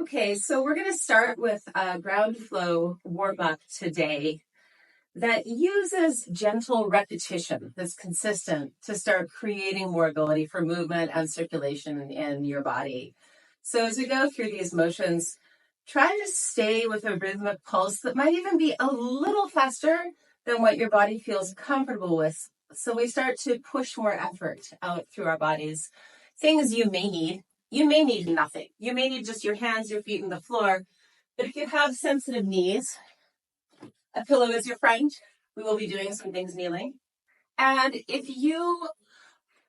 Okay, so we're going to start with a ground flow warm up today that uses gentle repetition that's consistent to start creating more ability for movement and circulation in your body. So as we go through these motions, try to stay with a rhythmic pulse that might even be a little faster than what your body feels comfortable with. So we start to push more effort out through our bodies. Things you may need. You may need nothing. You may need just your hands, your feet, and the floor. But if you have sensitive knees, a pillow is your friend. We will be doing some things kneeling. And if you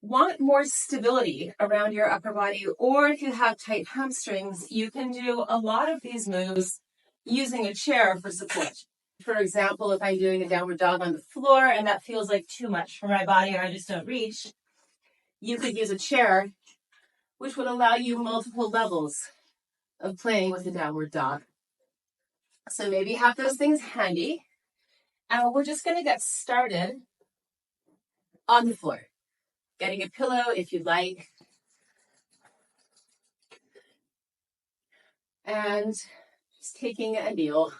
want more stability around your upper body, or if you have tight hamstrings, you can do a lot of these moves using a chair for support. For example, if I'm doing a downward dog on the floor and that feels like too much for my body or I just don't reach, you could use a chair, which would allow you multiple levels of playing with the downward dog. So maybe have those things handy. And we're just going to get started on the floor. Getting a pillow if you'd like. And just taking a kneel.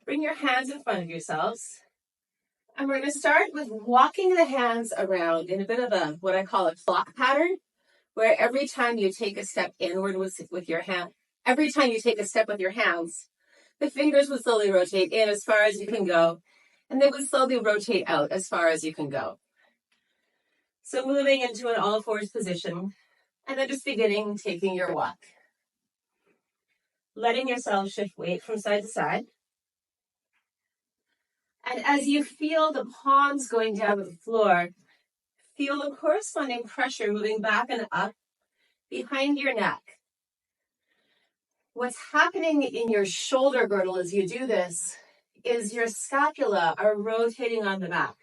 Bring your hands in front of yourselves. And we're going to start with walking the hands around in a bit of a, what I call a clock pattern, where every time you take a step inward with your hand, every time you take a step with your hands, the fingers would slowly rotate in as far as you can go, and they would slowly rotate out as far as you can go. So moving into an all fours position, and then just beginning taking your walk. Letting yourself shift weight from side to side. And as you feel the palms going down to the floor, feel the corresponding pressure moving back and up behind your neck. What's happening in your shoulder girdle as you do this is your scapula are rotating on the back.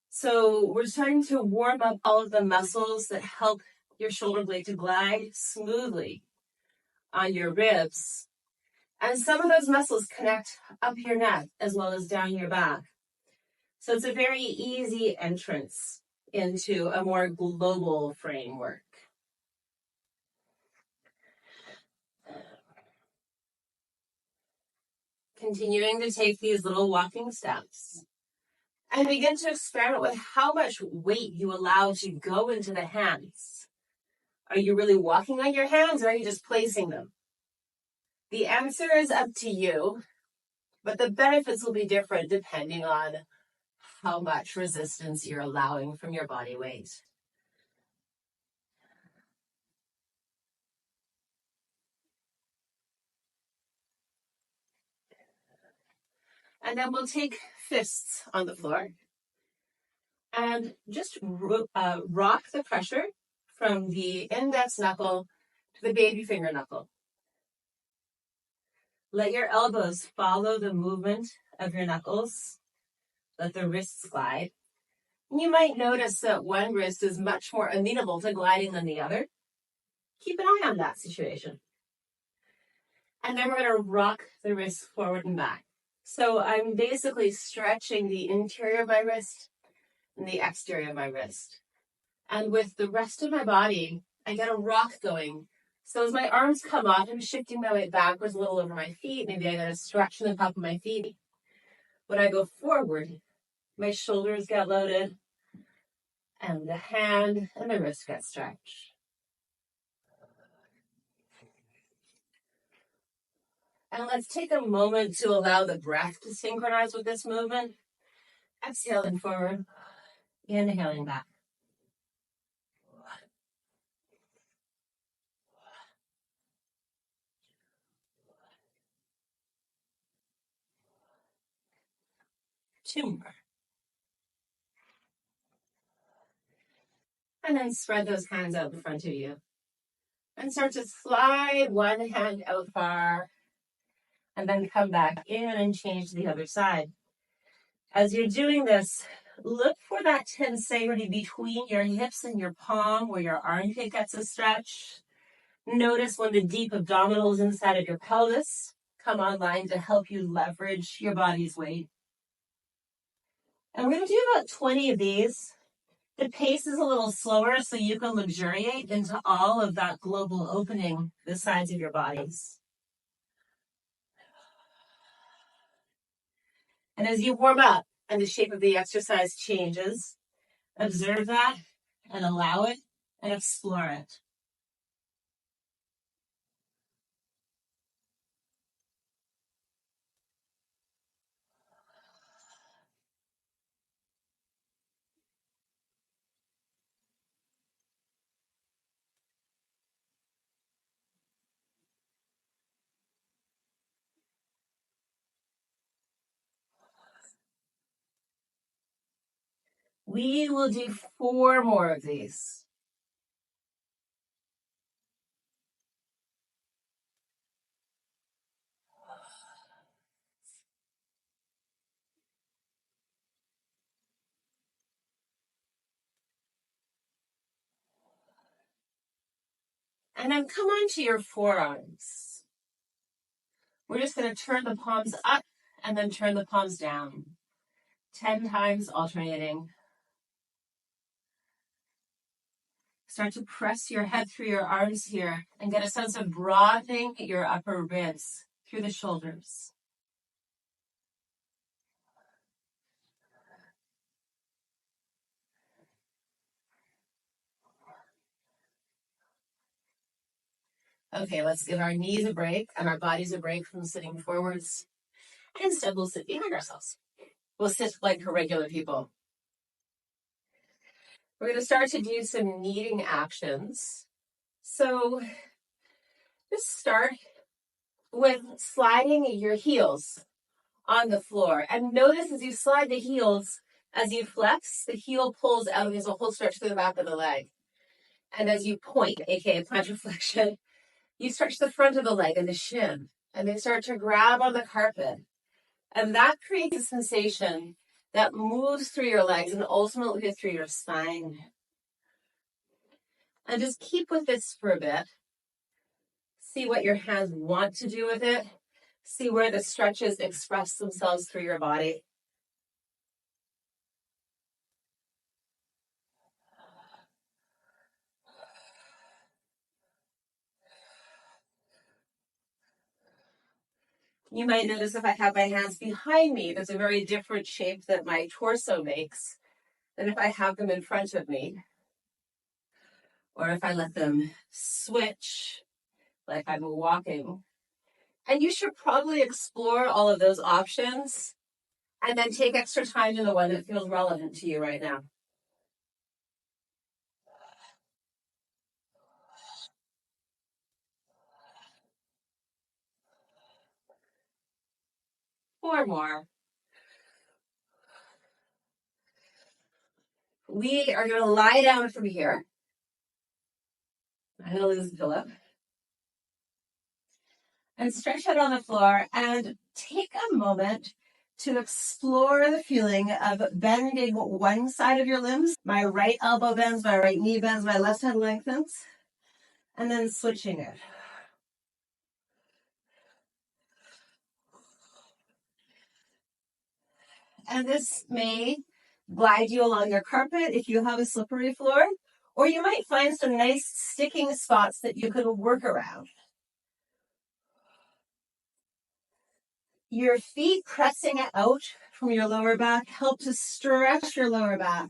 So we're starting to warm up all of the muscles that help your shoulder blade to glide smoothly on your ribs. And some of those muscles connect up your neck as well as down your back. So it's a very easy entrance into a more global framework. Continuing to take these little walking steps. And begin to experiment with how much weight you allow to go into the hands. Are you really walking on your hands, or are you just placing them? The answer is up to you, but the benefits will be different depending on how much resistance you're allowing from your body weight. And then we'll take fists on the floor and just rock the pressure from the index knuckle to the baby finger knuckle. Let your elbows follow the movement of your knuckles. Let the wrists glide. You might notice that one wrist is much more amenable to gliding than the other. Keep an eye on that situation. And then we're going to rock the wrists forward and back. So I'm basically stretching the interior of my wrist and the exterior of my wrist. And with the rest of my body, I get a rock going. So as my arms come off, I'm shifting my weight backwards a little over my feet. Maybe I get a stretch in the top of my feet. When I go forward, my shoulders get loaded, and the hand and the wrist get stretched. And let's take a moment to allow the breath to synchronize with this movement. Exhaling forward, inhaling back. Two more. And then spread those hands out in front of you. And start to slide one hand out far. And then come back in and change to the other side. As you're doing this, look for that tenseity between your hips and your palm where your armpit gets a stretch. Notice when the deep abdominals inside of your pelvis come online to help you leverage your body's weight. And we're going to do about 20 of these. The pace is a little slower so you can luxuriate into all of that global opening the sides of your bodies. And as you warm up and the shape of the exercise changes, observe that and allow it and explore it. We will do 4 more of these. And then come onto your forearms. We're just going to turn the palms up and then turn the palms down. 10 times alternating. Start to press your head through your arms here and get a sense of broadening your upper ribs through the shoulders. Okay, let's give our knees a break and our bodies a break from sitting forwards. And instead, we'll sit behind ourselves. We'll sit like regular people. We're going to start to do some kneading actions. So just start with sliding your heels on the floor. And notice as you slide the heels, as you flex, the heel pulls out. There's a whole stretch through the back of the leg. And as you point, aka plantar flexion, you stretch the front of the leg and the shin. And they start to grab on the carpet. And that creates a sensation that moves through your legs and ultimately through your spine. And just keep with this for a bit. See what your hands want to do with it. See where the stretches express themselves through your body. You might notice if I have my hands behind me, there's a very different shape that my torso makes than if I have them in front of me. Or if I let them switch like I'm walking. And you should probably explore all of those options and then take extra time in the one that feels relevant to you right now. 4 more. We are going to lie down from here. I'm going to lose the pillow. And stretch out on the floor and take a moment to explore the feeling of bending one side of your limbs. My right elbow bends, my right knee bends, my left head lengthens. And then switching it. And this may glide you along your carpet if you have a slippery floor, or you might find some nice sticking spots that you could work around. Your feet pressing out from your lower back help to stretch your lower back.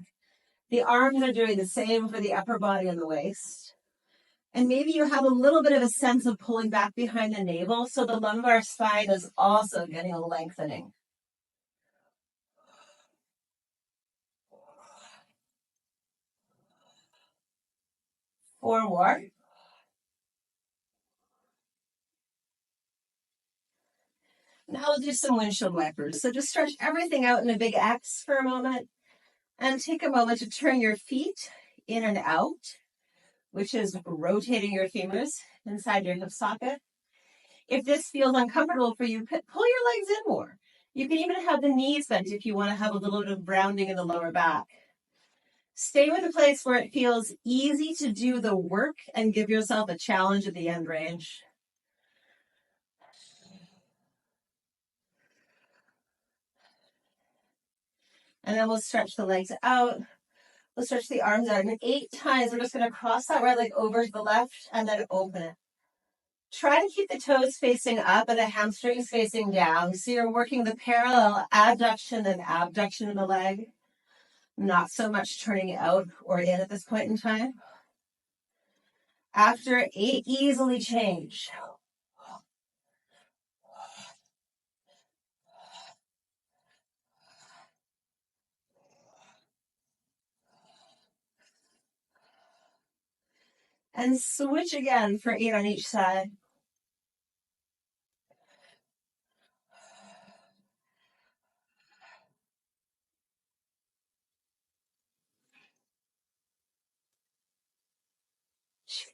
The arms are doing the same for the upper body and the waist. And maybe you have a little bit of a sense of pulling back behind the navel, so the lumbar spine is also getting a lengthening. 4 more. Now we'll do some windshield wipers. So just stretch everything out in a big X for a moment and take a moment to turn your feet in and out, which is rotating your femurs inside your hip socket. If this feels uncomfortable for you, pull your legs in more. You can even have the knees bent if you want to have a little bit of rounding in the lower back. Stay with a place where it feels easy to do the work and give yourself a challenge at the end range. And then we'll stretch the legs out. Let's stretch the arms out. And 8 times, we're just going to cross that right leg over to the left and then open it. Try to keep the toes facing up and the hamstrings facing down. So you're working the parallel adduction and abduction of the leg. Not so much turning out or in at this point in time. After 8, easily change. And switch again for 8 on each side.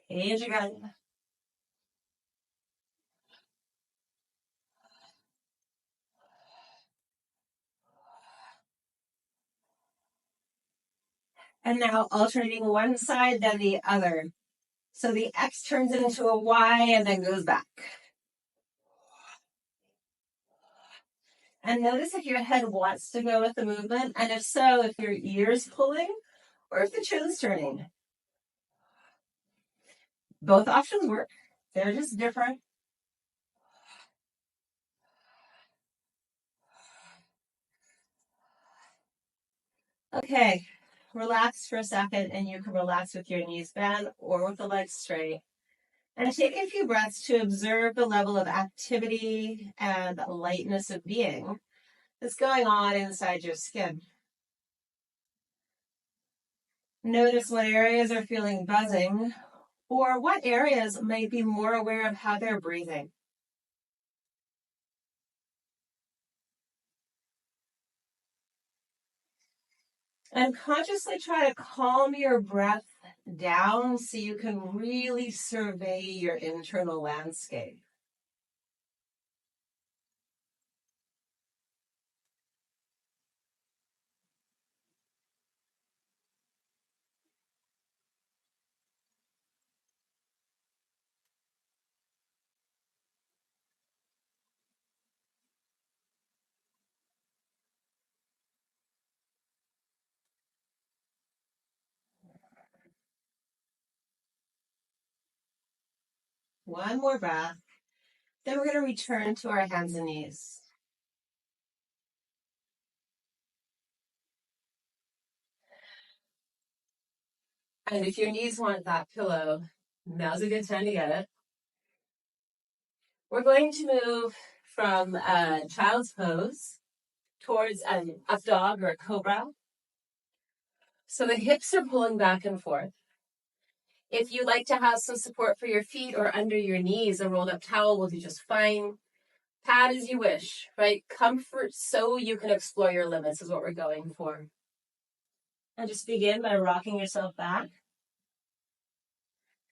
Change again. And now alternating one side, then the other. So the X turns it into a Y and then goes back. And notice if your head wants to go with the movement, and if so, if your ear's pulling or if the chin's turning. Both options work. They're just different. Okay, relax for a second, and you can relax with your knees bent or with the legs straight. And take a few breaths to observe the level of activity and lightness of being that's going on inside your skin. Notice what areas are feeling buzzing, or what areas might be more aware of how they're breathing. And consciously try to calm your breath down so you can really survey your internal landscape. One more breath. Then we're going to return to our hands and knees. And if your knees want that pillow, now's a good time to get it. We're going to move from child's pose towards an up dog or a cobra. So the hips are pulling back and forth. If you'd like to have some support for your feet or under your knees, a rolled up towel will do just fine. Pad as you wish, right? Comfort so you can explore your limits is what we're going for. And just begin by rocking yourself back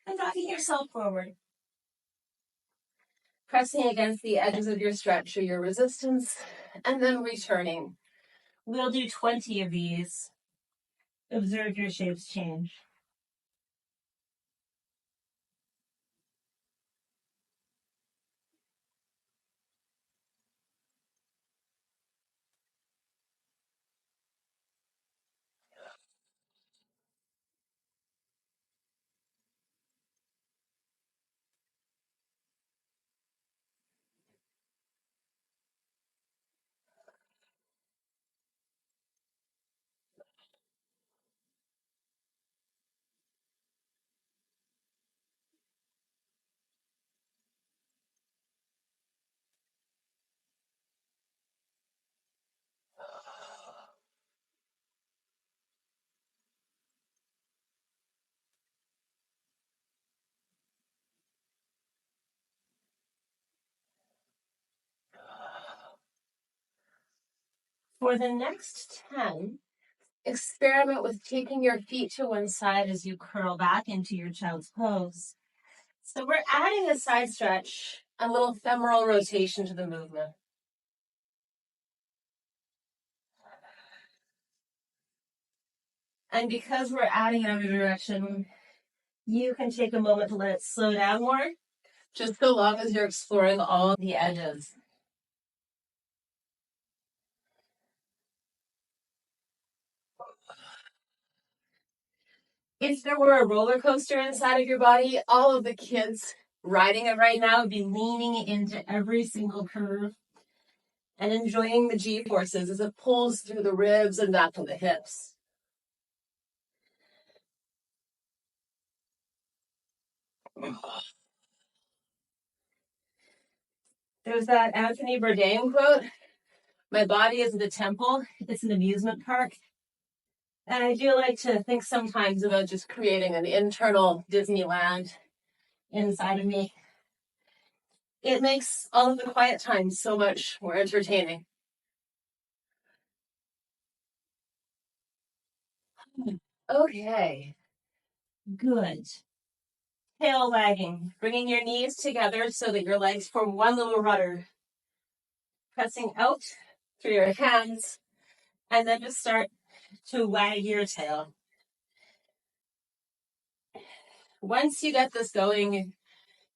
and rocking yourself forward. Pressing against the edges of your stretch or your resistance, and then returning. We'll do 20 of these. Observe your shapes change. For the next 10, experiment with taking your feet to one side as you curl back into your child's pose. So we're adding a side stretch, a little femoral rotation to the movement. And because we're adding in every direction, you can take a moment to let it slow down more, just so long as you're exploring all the edges. If there were a roller coaster inside of your body, all of the kids riding it right now would be leaning into every single curve and enjoying the G-forces as it pulls through the ribs and back to the hips. There's that Anthony Bourdain quote, "My body isn't a temple, it's an amusement park." And I do like to think sometimes about just creating an internal Disneyland inside of me. It makes all of the quiet times so much more entertaining. Okay, good. Tail wagging, bringing your knees together so that your legs form one little rudder. Pressing out through your hands, and then just start to wag your tail. Once you get this going,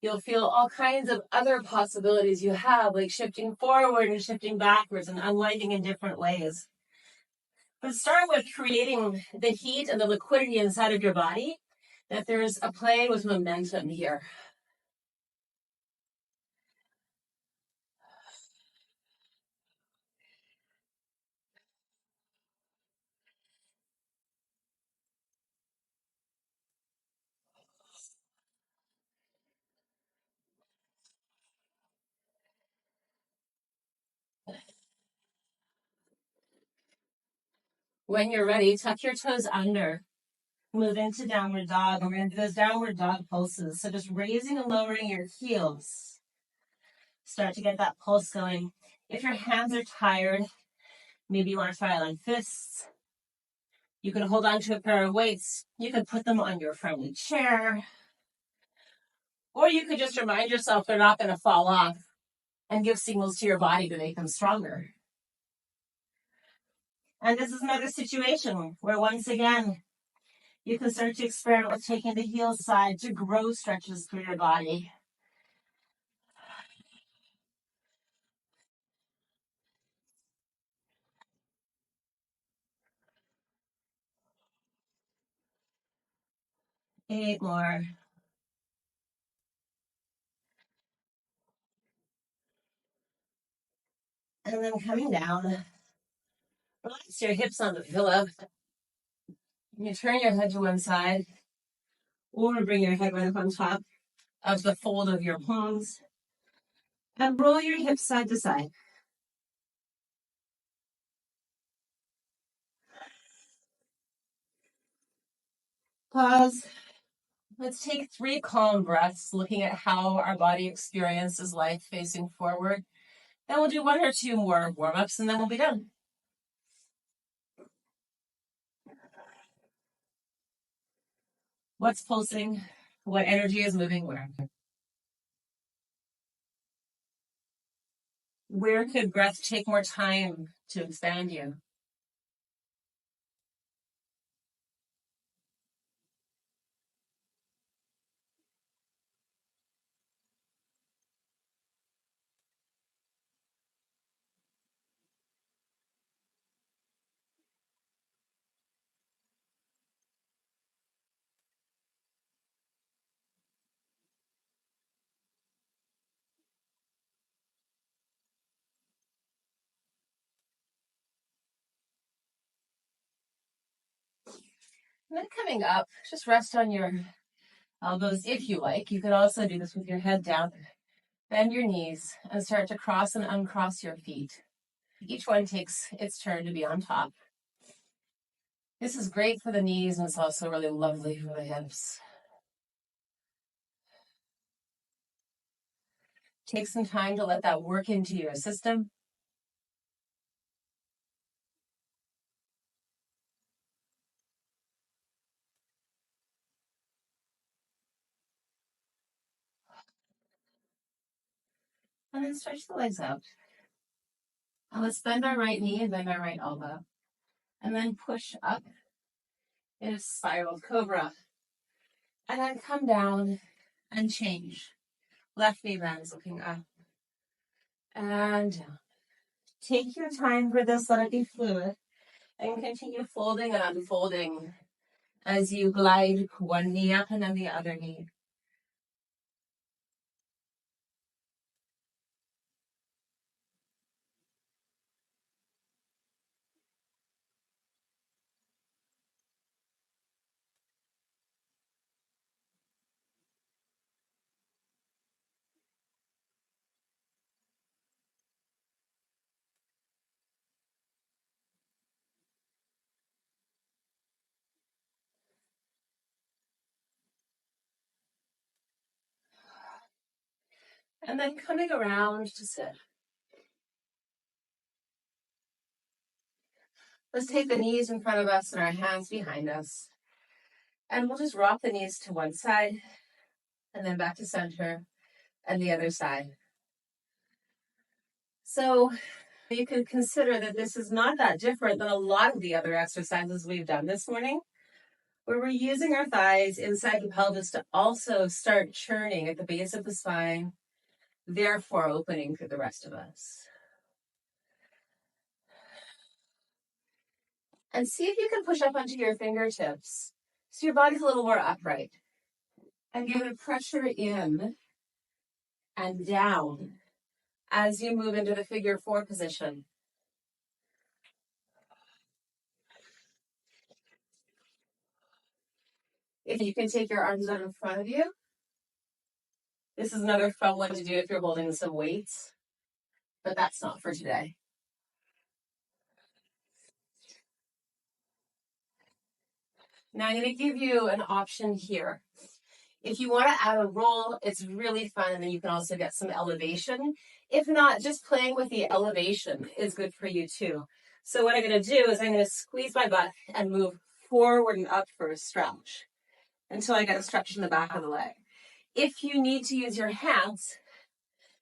you'll feel all kinds of other possibilities you have, like shifting forward and shifting backwards and unwinding in different ways. But start with creating the heat and the liquidity inside of your body, that there's a play with momentum here. When you're ready, tuck your toes under. Move into downward dog. We're going to do those downward dog pulses. So just raising and lowering your heels. Start to get that pulse going. If your hands are tired, maybe you want to try on fists. You can hold on to a pair of weights. You can put them on your friendly chair. Or you could just remind yourself they're not going to fall off and give signals to your body to make them stronger. And this is another situation where, once again, you can start to experiment with taking the heel side to grow stretches through your body. Eight more. And then coming down, relax your hips on the pillow. You turn your head to one side, or bring your head right up on top of the fold of your palms, and roll your hips side to side. Pause. Let's take 3 calm breaths, looking at how our body experiences life facing forward. Then we'll do 1 or 2 more warm-ups, and then we'll be done. What's pulsing? What energy is moving where? Where could breath take more time to expand you? And then coming up, just rest on your elbows if you like. You could also do this with your head down. Bend your knees and start to cross and uncross your feet. Each one takes its turn to be on top. This is great for the knees, and it's also really lovely for the hips. Take some time to let that work into your system. And then stretch the legs out. And let's bend our right knee and bend our right elbow. And then push up in a spiral cobra. And then come down and change. Left knee bends looking up. And down. Take your time for this, let it be fluid. And continue folding and unfolding as you glide one knee up and then the other knee. And then coming around to sit. Let's take the knees in front of us and our hands behind us. And we'll just rock the knees to one side and then back to center and the other side. So you can consider that this is not that different than a lot of the other exercises we've done this morning, where we're using our thighs inside the pelvis to also start churning at the base of the spine, therefore opening for the rest of us. And see if you can push up onto your fingertips so your body's a little more upright. And give it pressure in and down as you move into the figure 4 position. If you can take your arms out in front of you, this is another fun one to do if you're holding some weights, but that's not for today. Now I'm going to give you an option here. If you want to add a roll, it's really fun, and then you can also get some elevation. If not, just playing with the elevation is good for you too. So what I'm going to do is I'm going to squeeze my butt and move forward and up for a stretch until I get a stretch in the back of the leg. If you need to use your hands,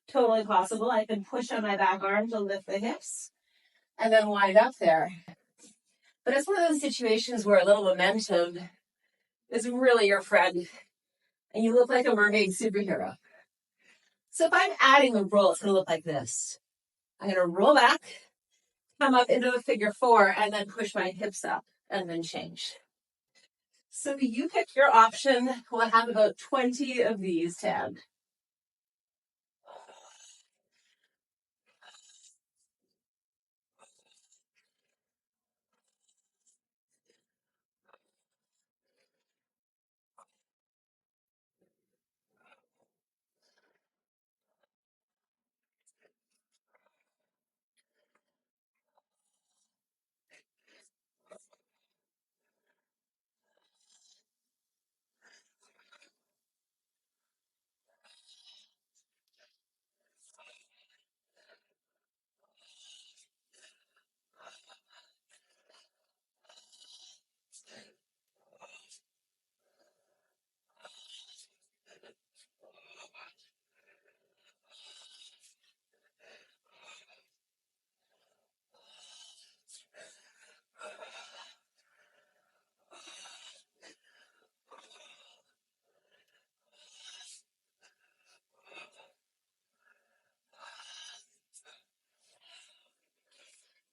totally possible. I can push on my back arm to lift the hips and then wind up there. But it's one of those situations where a little momentum is really your friend and you look like a mermaid superhero. So if I'm adding a roll, it's going to look like this. I'm going to roll back, come up into the figure 4, and then push my hips up and then change. So you pick your option. We'll have about 20 of these to end.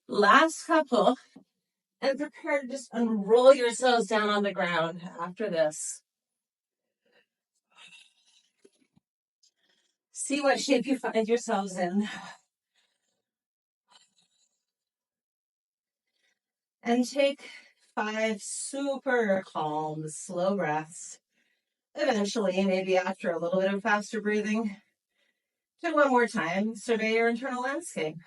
Last couple, and prepare to just unroll yourselves down on the ground after this. See what shape you find yourselves in. And take 5 super calm, slow breaths. Eventually, maybe after a little bit of faster breathing, do one more time, survey your internal landscape.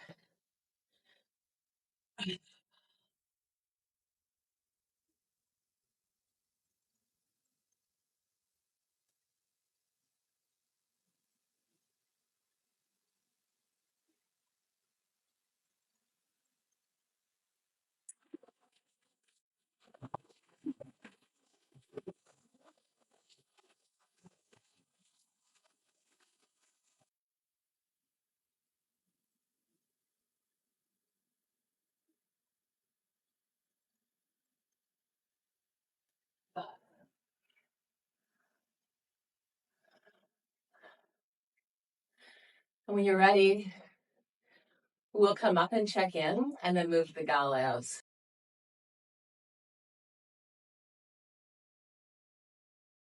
And when you're ready, we'll come up and check in and then move the gallows.